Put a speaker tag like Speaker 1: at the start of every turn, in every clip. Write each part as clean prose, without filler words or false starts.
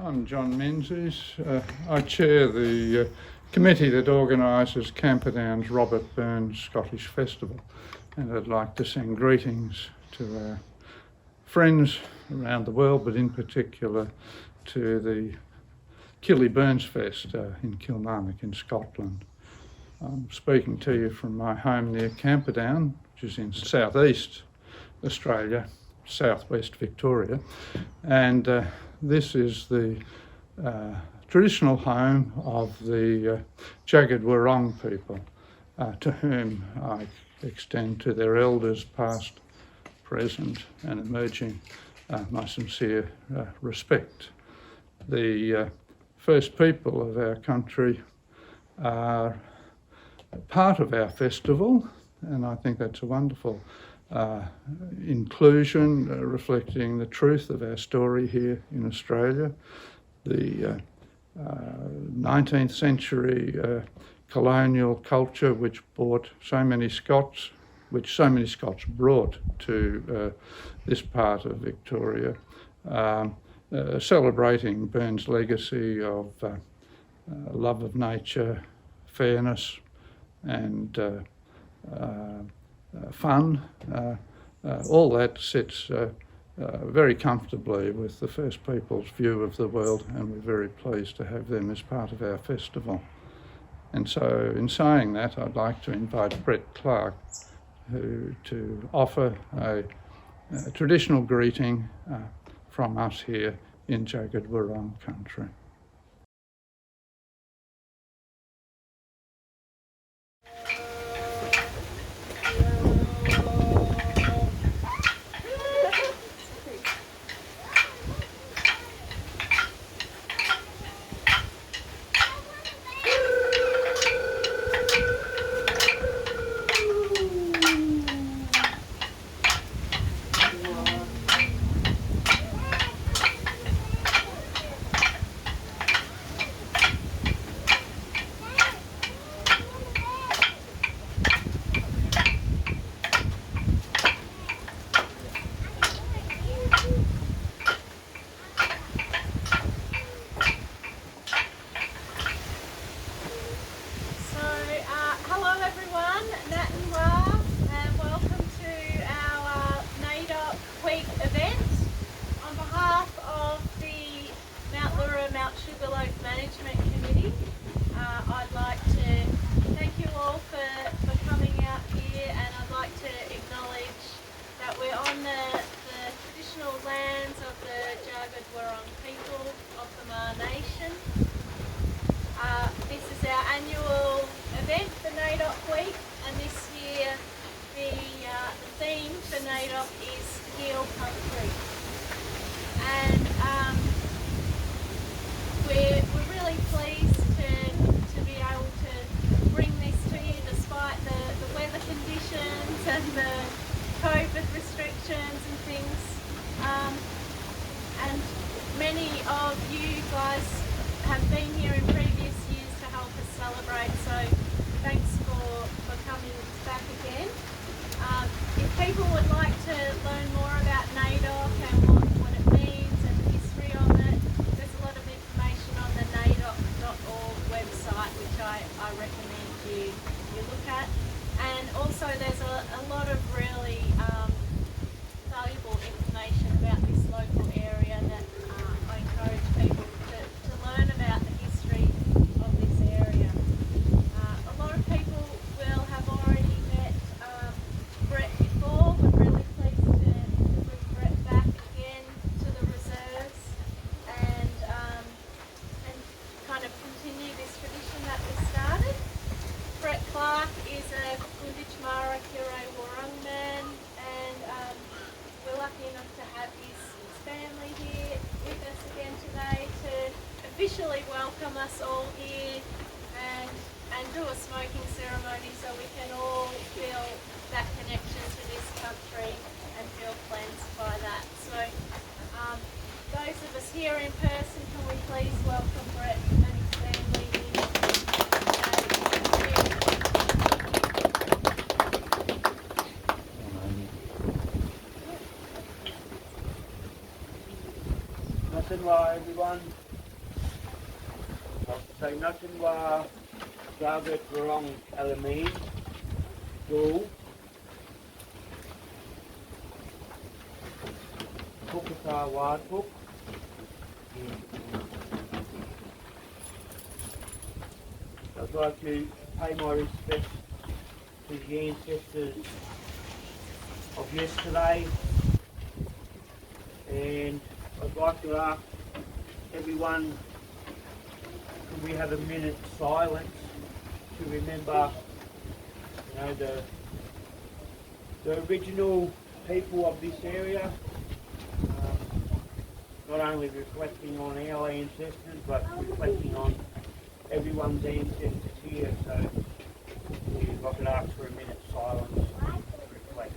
Speaker 1: I'm John Menzies. I chair the committee that organises Camperdown's Robert Burns Scottish Festival, and I'd like to send greetings to our friends around the world, but in particular to the Killie Burns Fest in Kilmarnock in Scotland. I'm speaking to you from my home near Camperdown, which is in southeast Australia, southwest Victoria, and this is the traditional home of the jagged Wurrong people, to whom I extend to their elders past, present and emerging my sincere respect. The first people of our country are part of our festival, and I think that's a wonderful inclusion, reflecting the truth of our story here in Australia. The 19th century colonial culture which brought so many Scots brought to this part of Victoria, celebrating Burns' legacy of love of nature, fairness and fun. All that sits very comfortably with the First Peoples' view of the world, and we're very pleased to have them as part of our festival. And so in saying that, I'd like to invite Brett Clarke to offer a traditional greeting from us here in jagged Wurrong country.
Speaker 2: I'd like to thank you all for coming out here, and I'd like to acknowledge that we're on the traditional lands of the jagged Wurrong people of the Maar Nation. This is our annual event for Naidoc Week, and this year the theme for Naidoc is Heal Country. And we're really pleased to be able to bring this to you despite the weather conditions and the COVID restrictions and things. And many of you guys have been here in previous years to help us celebrate, so thanks for coming back again. If people would like to learn more about Naidoc and what it means and the history of it, there's a lot of information on the naidoc.org website, which I recommend you look at. And also there's a lot of really valuable information about this local area that I encourage people to learn about the history of this area. A lot of people will have already met Brett before. We're really pleased to bring Brett back again to the reserves and kind of continue this tradition that we started. Brett Clarke is a Gunditj Mara Kire Wurrong man, and we're lucky enough to have his family here with us again today to officially welcome us all here and do a smoking ceremony so we can all feel that connection to this country and feel cleansed by that. So those of us here in person, can we please welcome Brett and his family here.
Speaker 3: Hello everyone. So nothing wa Robert Wurrong Alamein, Do, Pukata Wadpuk, I'd like to pay my respects to the ancestors of yesterday, and I'd like to ask everyone, could we have a minute's silence to remember, you know, the original people of this area, not only reflecting on our ancestors, but reflecting on everyone's ancestors here. So if I could ask for a minute's silence to reflect.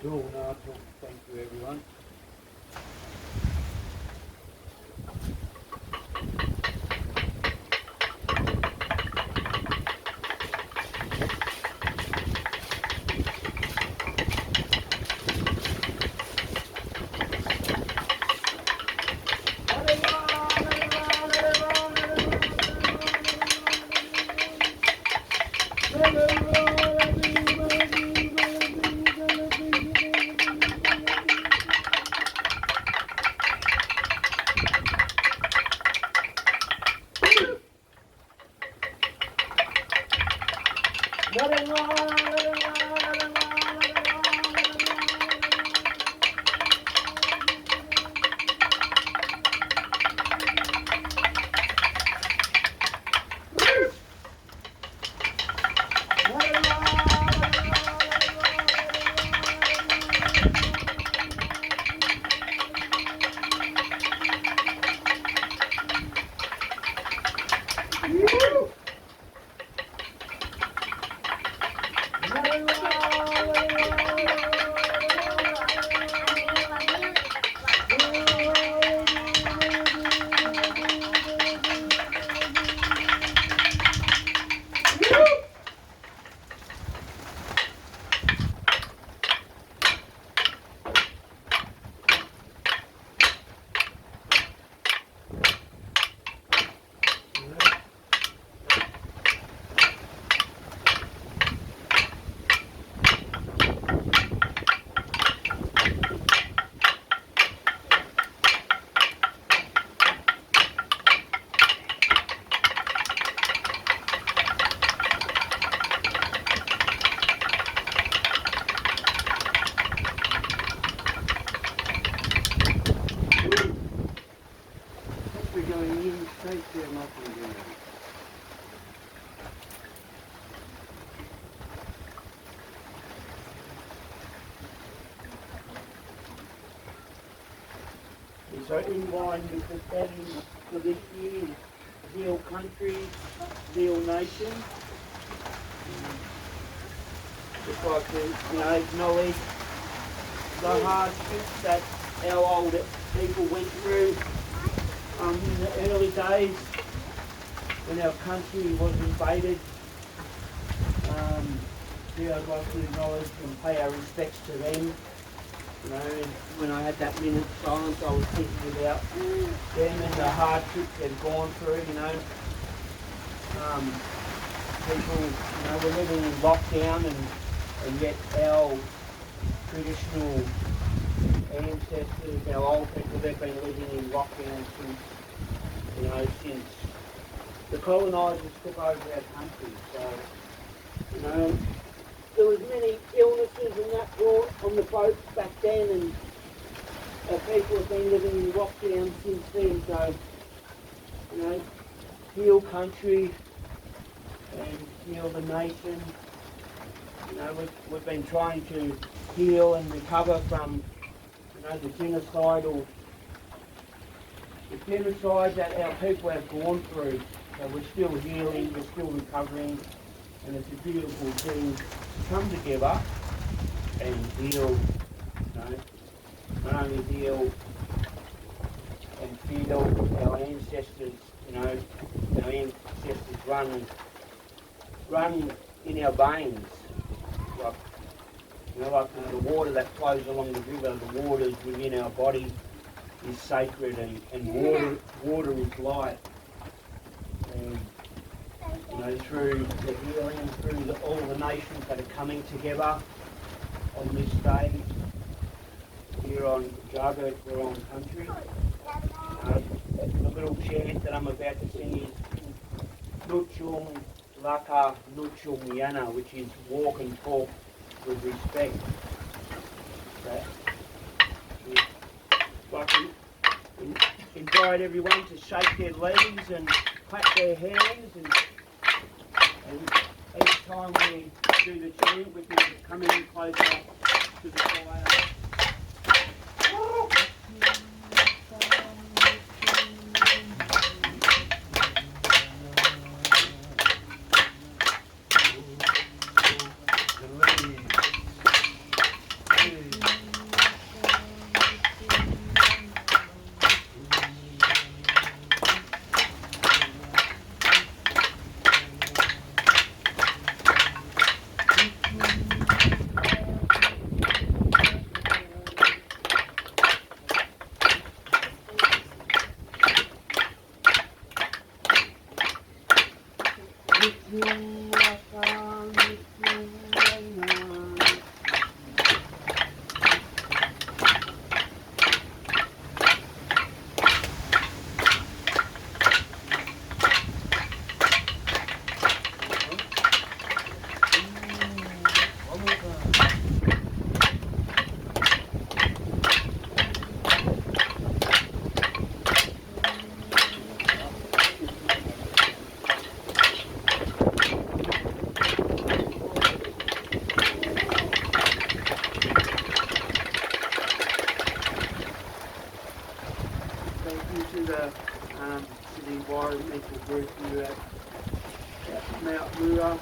Speaker 3: Cool, no, thank you everyone. So in line with the theme for this year, Zeal Country, Zeal Nation. Just like to acknowledge the hardships that our old people went through in the early days when our country was invaded. I'd like to acknowledge and pay our respects to them. You know, when I had that minute silence, I was thinking about them and the hardships they've gone through, you know. People, you know, we're living in lockdown and yet our traditional, ancestors, our old people, they've been living in Rockdown since the colonisers took over our country. So, there was many illnesses and that brought on the boats back then, and our people have been living in Rockdown since then. So, heal country and heal the nation. We've been trying to heal and recover from, the genocide that our people have gone through. So we're still healing, we're still recovering, and it's a beautiful thing to come together and heal, not only heal and feel our ancestors, our ancestors run in our veins. Like the water that flows along the river, the waters within our body is sacred, and water is life. And through the healing, through all the nations that are coming together on this day here on Jargo Wurrong country, the little chant that I'm about to sing is Nuchum Laka Nuchum Yana, which is walk and talk with respect. Like we invite everyone to shake their legs and clap their hands, and each time we do the chant we can come in closer to the fire. To the environmental group here at Mount Wurrong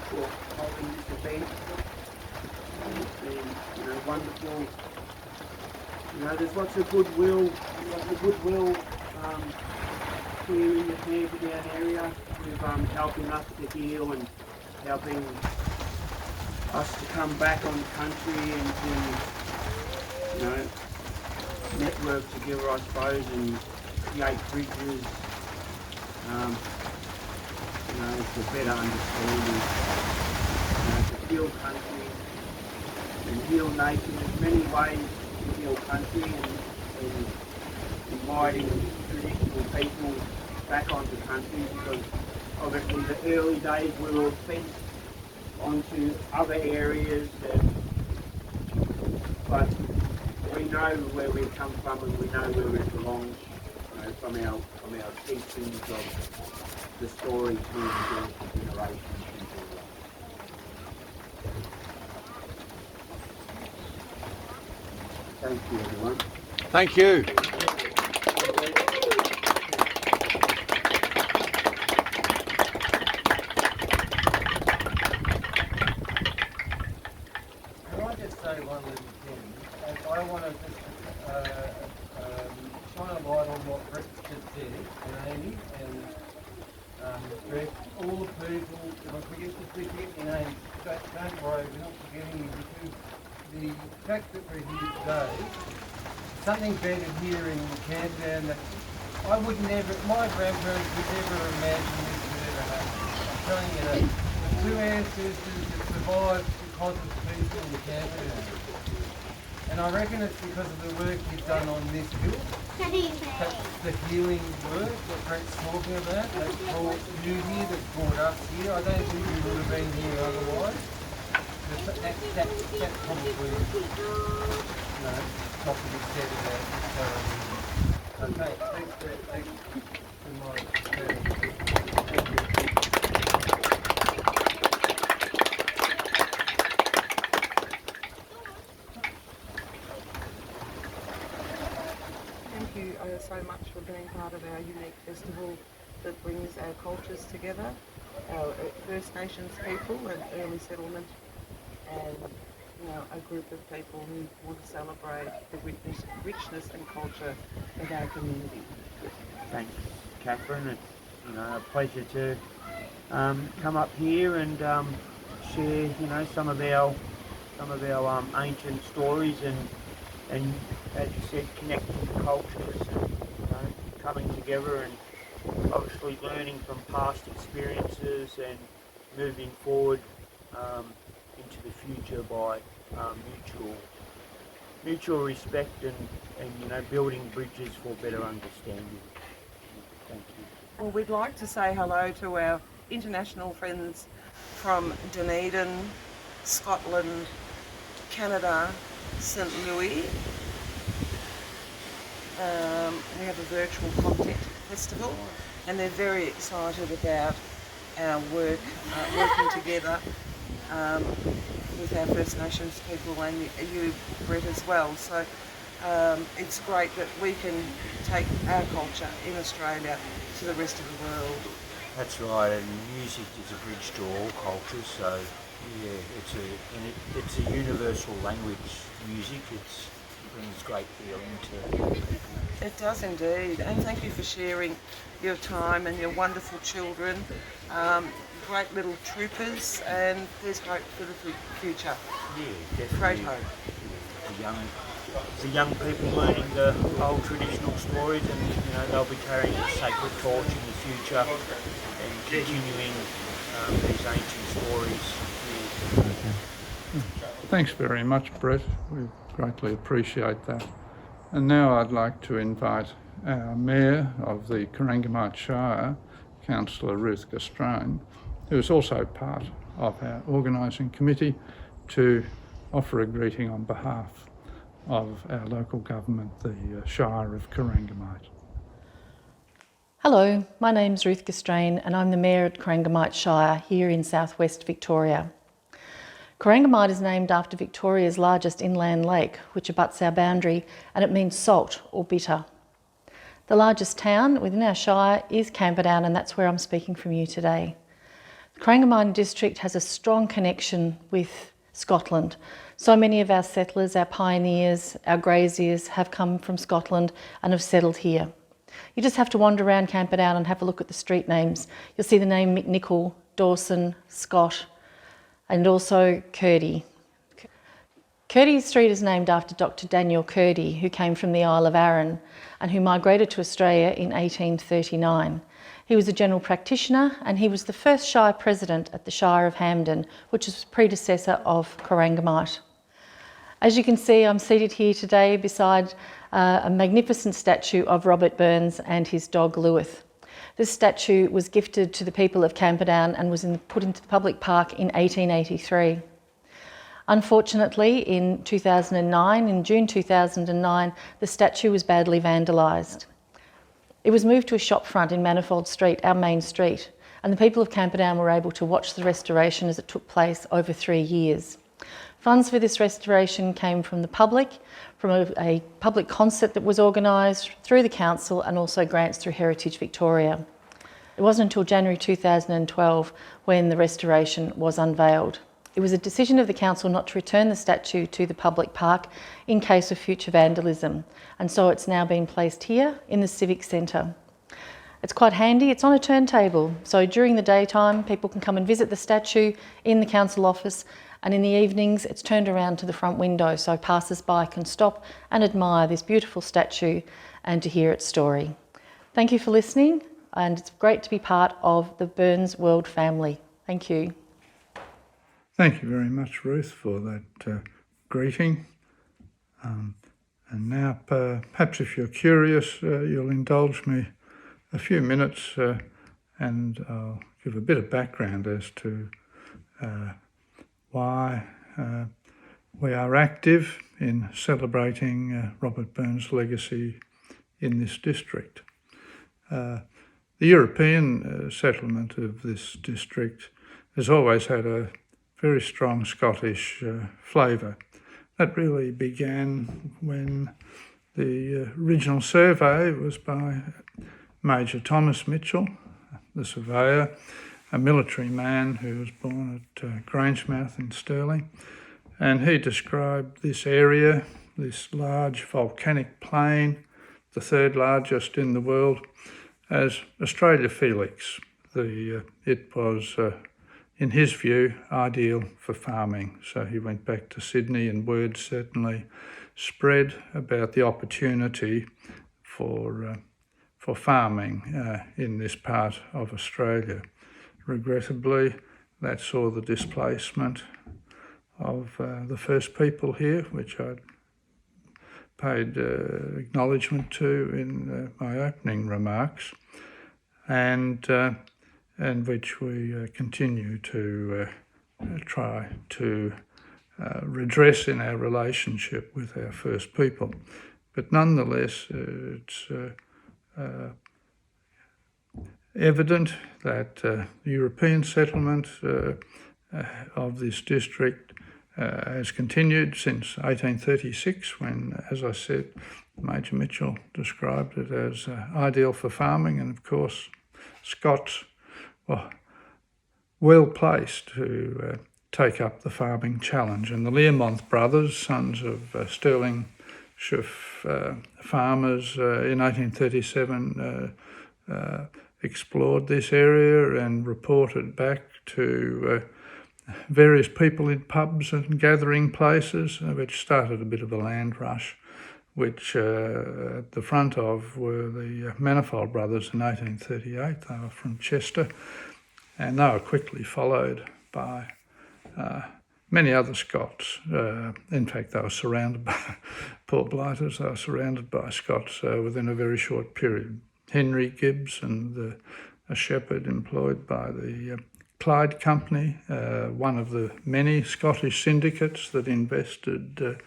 Speaker 3: for holding this event. It's been wonderful. There's lots of goodwill here in the Camperdown area with helping us to heal and helping us to come back on country and to network together, I suppose, and create bridges, to better understanding, to heal country and heal nation. There's many ways to heal country, and inviting traditional people back onto country, because obviously the early days we were fenced onto other areas, but we know where we come from and we know where we belong, from our teachings of the story through the generations. Thank you, everyone.
Speaker 4: Thank you.
Speaker 5: Can I just say one little thing? I want to just shine a light on what Brett just said, and Amy, and Brett, all the people. If I forget your names, don't worry, we're not forgetting you, because the fact that we're here today, something better here in Camperdown that I would never, my grandparents would never imagine this would ever happen. I'm telling you that the two ancestors that survived because of the people in Camperdown. And I reckon it's because of the work you've done on this hill, the healing work that Brett's talking about, that brought you here, that brought us here. I don't think we would have been here otherwise. That probably, not to be said about this. Okay, thanks Brett. Thanks for my thank you.
Speaker 4: Thank you so much for being part of our unique festival that brings our cultures together, our First Nations people and early settlement, and a group of people who want to celebrate the richness and culture of our community.
Speaker 3: Thanks, Catherine. It's a pleasure to come up here and share some of our ancient stories and as you said, connecting the cultures and coming together and obviously learning from past experiences and moving forward into the future by mutual respect and building bridges for better understanding. Thank you.
Speaker 4: Well, we'd like to say hello to our international friends from Dunedin, Scotland, Canada, St. Louis. We have a virtual content festival and they're very excited about our work, working together with our First Nations people and you, Brett, as well. So it's great that we can take our culture in Australia to the rest of the world.
Speaker 3: That's right, and music is a bridge to all cultures, so yeah, it's a universal language, music. It brings great feeling to.
Speaker 4: It does indeed, and thank you for sharing your time and your wonderful children, great little troopers, and there's hope for the future.
Speaker 3: Yeah, definitely.
Speaker 4: Great hope.
Speaker 3: The young people learning the old traditional stories, and they'll be carrying the sacred torch in the future and continuing these ancient stories. Yeah.
Speaker 1: Thanks very much, Brett. We greatly appreciate that. And now I'd like to invite our Mayor of the Corangamite Shire, Councillor Ruth Gstrein, who is also part of our organising committee, to offer a greeting on behalf of our local government, the Shire of Corangamite.
Speaker 6: Hello, my name's Ruth Gstrein and I'm the Mayor at Corangamite Shire here in southwest Victoria. Corangamite is named after Victoria's largest inland lake, which abuts our boundary, and it means salt or bitter. The largest town within our shire is Camperdown, and that's where I'm speaking from you today. The Corangamite district has a strong connection with Scotland. So many of our settlers, our pioneers, our graziers have come from Scotland and have settled here. You just have to wander around Camperdown and have a look at the street names. You'll see the name McNichol, Dawson, Scott, and also Curdy. Curdy Street is named after Dr. Daniel Curdy, who came from the Isle of Arran and who migrated to Australia in 1839. He was a general practitioner and he was the first Shire President at the Shire of Hampden, which is predecessor of Corangamite. As you can see, I'm seated here today beside a magnificent statue of Robert Burns and his dog Lewis. This statue was gifted to the people of Camperdown and was put into the public park in 1883. Unfortunately, in 2009, in June 2009, the statue was badly vandalised. It was moved to a shop front in Manifold Street, our main street, and the people of Camperdown were able to watch the restoration as it took place over 3 years. Funds for this restoration came from the public, from a public concert that was organised through the council and also grants through Heritage Victoria. It wasn't until January 2012 when the restoration was unveiled. It was a decision of the council not to return the statue to the public park in case of future vandalism, and so it's now been placed here in the Civic Centre. It's quite handy, it's on a turntable, so during the daytime people can come and visit the statue in the council office, and in the evenings it's turned around to the front window so passers-by can stop and admire this beautiful statue and to hear its story. Thank you for listening, and it's great to be part of the Burns World family. Thank you.
Speaker 1: Thank you very much, Ruth, for that greeting. And now, perhaps if you're curious, you'll indulge me a few minutes and I'll give a bit of background as to why we are active in celebrating Robert Burns' legacy in this district. The European settlement of this district has always had a very strong Scottish flavour. That really began when the original survey was by Major Thomas Mitchell, the surveyor, a military man who was born at Grangemouth in Stirling, and he described this area, this large volcanic plain, the third largest in the world, as Australia Felix. It was, in his view, ideal for farming. So he went back to Sydney and word certainly spread about the opportunity for farming in this part of Australia. Regrettably, that saw the displacement of the first people here, which I'd paid acknowledgement to in my opening remarks, and which we continue to try to redress in our relationship with our first people. But nonetheless, it's evident that the European settlement of this district has continued since 1836, when, as I said, Major Mitchell described it as ideal for farming, and of course Scots were well placed to take up the farming challenge. And the Learmonth brothers, sons of Stirling farmers, in 1837 explored this area and reported back to various people in pubs and gathering places, which started a bit of a land rush, which at the front of were the Manifold brothers in 1838. They were from Chester, and they were quickly followed by many other Scots. In fact, they were surrounded by, poor blighters, they were surrounded by Scots within a very short period. Henry Gibbs and a shepherd employed by the Clyde Company, one of the many Scottish syndicates that invested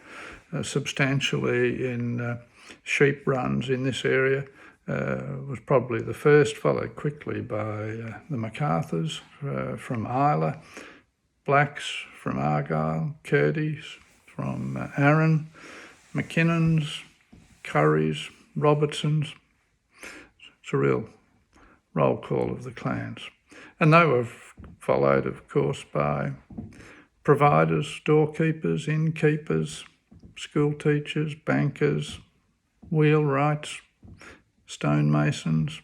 Speaker 1: substantially in sheep runs in this area, was probably the first, followed quickly by the MacArthurs from Isla, Blacks from Argyll, Curdies from Arran, McKinnons, Curries, Robertsons. It's a real roll call of the clans. And they were followed, of course, by providers, doorkeepers, innkeepers, school teachers, bankers, wheelwrights, stonemasons,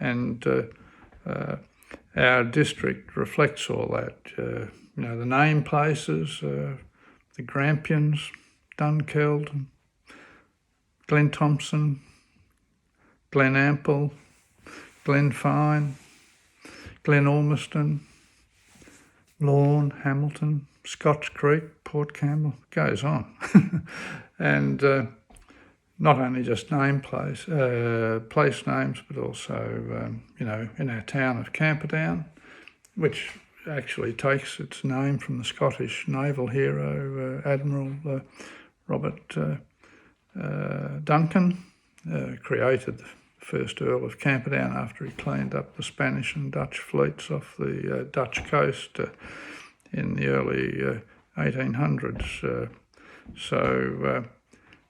Speaker 1: and our district reflects all that. The name places, the Grampians, Dunkeld, Glen Thompson, Glen Ample, Glen Fine, Glen Ormiston, Lorne, Hamilton, Scotts Creek, Port Campbell, goes on. And not only just place names, but also, in our town of Camperdown, which actually takes its name from the Scottish naval hero, Admiral Robert Duncan, created the first Earl of Camperdown after he cleaned up the Spanish and Dutch fleets off the Dutch coast in the early 1800s. So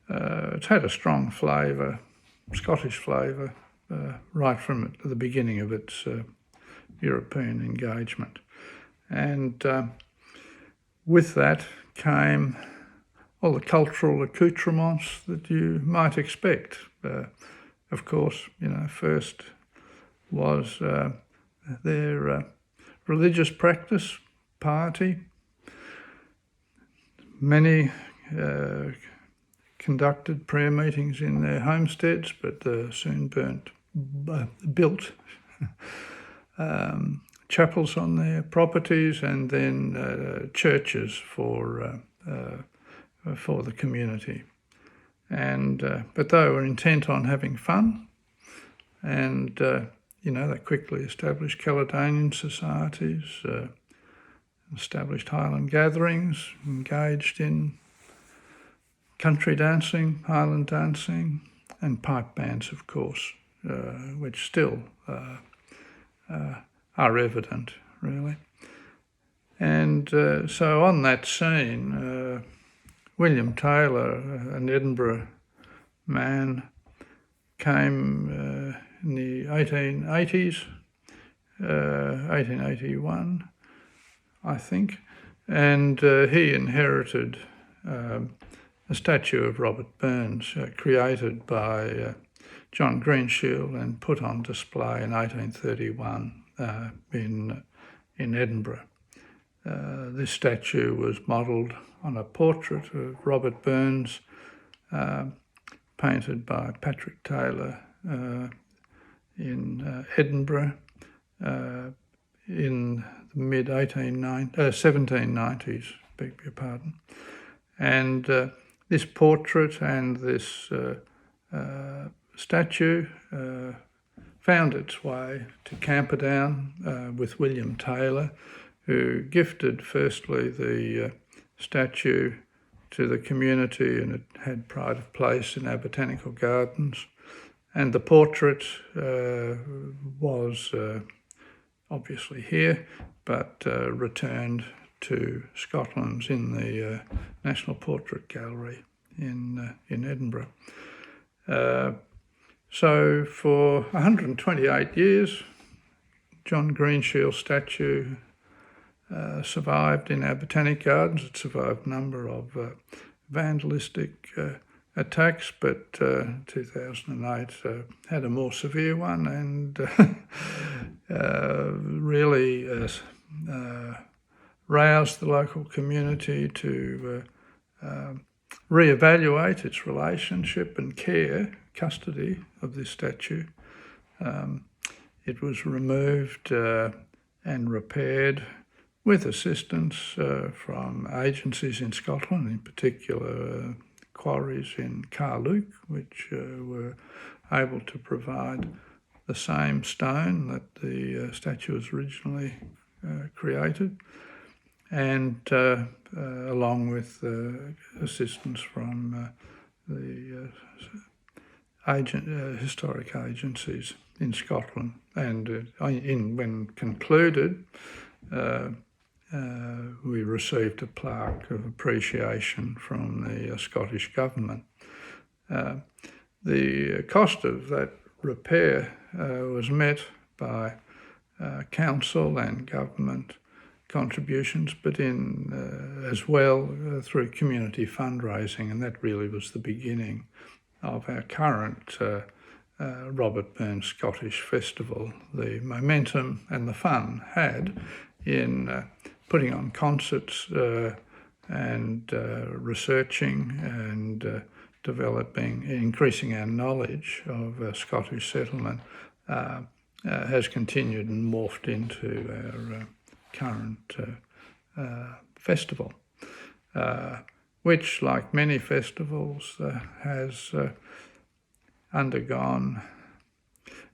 Speaker 1: it's had a strong flavour, Scottish flavour, right from the beginning of its European engagement. And with that came all the cultural accoutrements that you might expect. Of course, first was their religious practice, piety. Many conducted prayer meetings in their homesteads, but soon built chapels on their properties, and then churches for for the community. And but they were intent on having fun, and they quickly established Caledonian societies, established Highland gatherings, engaged in country dancing, Highland dancing, and pipe bands, of course, which still are evident, really. And so on that scene, William Taylor, an Edinburgh man, came in the 1880s, 1881, I think, and he inherited a statue of Robert Burns created by John Greenshield and put on display in 1831 in Edinburgh. This statue was modelled on a portrait of Robert Burns painted by Patrick Taylor in Edinburgh in the mid-1790s, beg your pardon. And this portrait and this statue found its way to Camperdown with William Taylor, who gifted firstly the statue to the community, and it had pride of place in our botanical gardens. And the portrait was obviously here, but returned to Scotland's in the National Portrait Gallery in Edinburgh. So for 128 years, John Greenshield's statue survived in our botanic gardens. It survived a number of vandalistic attacks, but 2008 had a more severe one, and really roused the local community to reevaluate its relationship and custody of this statue. It was removed and repaired with assistance from agencies in Scotland, in particular quarries in Carluke, which were able to provide the same stone that the statue was originally created, and along with assistance from the historic agencies in Scotland. And when concluded, we received a plaque of appreciation from the Scottish Government. The cost of that repair was met by council and government contributions, but as well through community fundraising, and that really was the beginning of our current Robert Burns Scottish Festival. The momentum and the fun had in putting on concerts and researching and increasing our knowledge of Scottish settlement has continued and morphed into our current festival, which, like many festivals, has undergone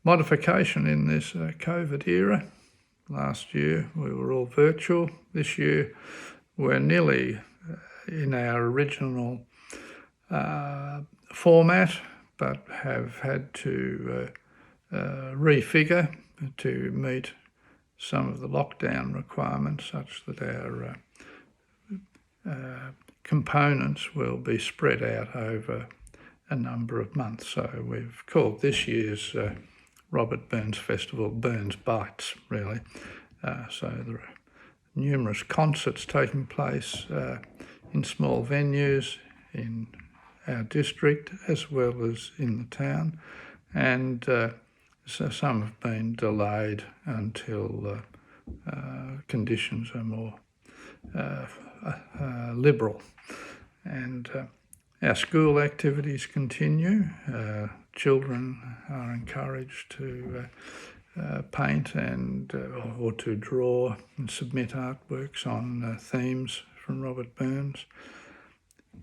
Speaker 1: modification in this COVID era. Last year we were all virtual. This year we're nearly in our original format, but have had to refigure to meet some of the lockdown requirements, such that our components will be spread out over a number of months. So we've called this year's Robert Burns Festival Burns Bites, really. So there are numerous concerts taking place in small venues in our district as well as in the town, and so some have been delayed until conditions are more liberal. And our school activities continue. Children are encouraged to paint and or to draw and submit artworks on themes from Robert Burns.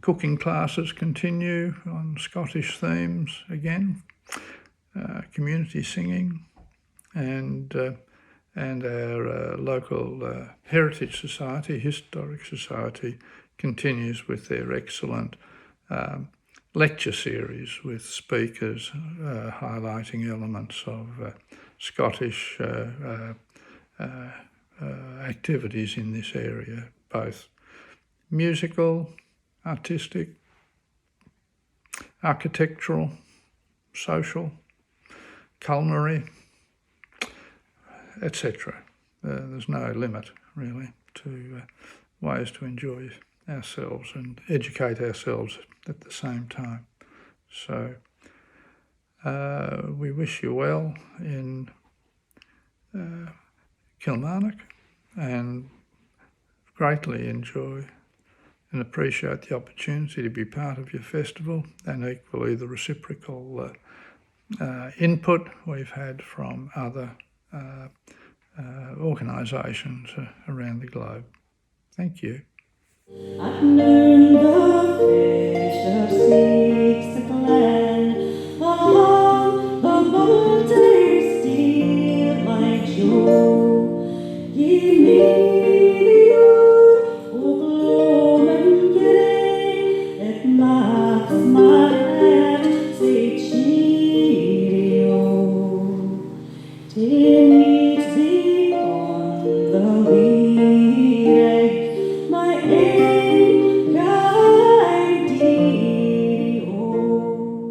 Speaker 1: Cooking classes continue on Scottish themes again, community singing, and our local Heritage Society, Historic Society, continues with their excellent lecture series with speakers highlighting elements of Scottish activities in this area, both musical, artistic, architectural, social, culinary, etc. There's no limit, really, to ways to enjoy ourselves and educate ourselves at the same time. So we wish you well in Kilmarnock and greatly enjoy and appreciate the opportunity to be part of your festival, and equally the reciprocal input we've had from other organisations around the globe. Thank you.
Speaker 7: I've learned